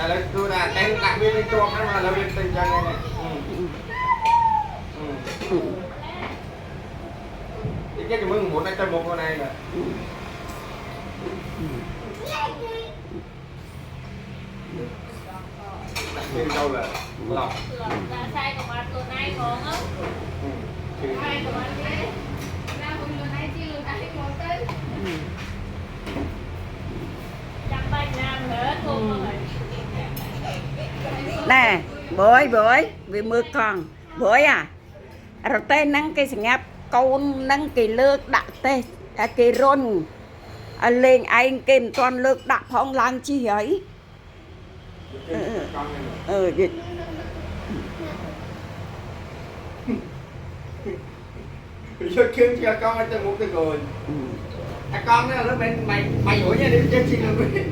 là tôi là cái đặc biệt cho cái mà là việc tình trạng này này cái mừng muốn cho một con này là đặc biệt đâu là lọc là sai của mặt tuần này còn á sai của mặt đấy ra hôm tuần này chi tuần này một tới trăm ba năm hết luôn rồi nè bưởi vì mưa còn bưởi à rồi tên nắng cái ngáp con nắng kỳ lược đặt tên kỳ rôn lên anh kìm toàn lược đặt phong lang chi ấy vậy rồi kêu cho con cho một cái rồi con nó mày mày mày ủi nha đi chơi chi rồi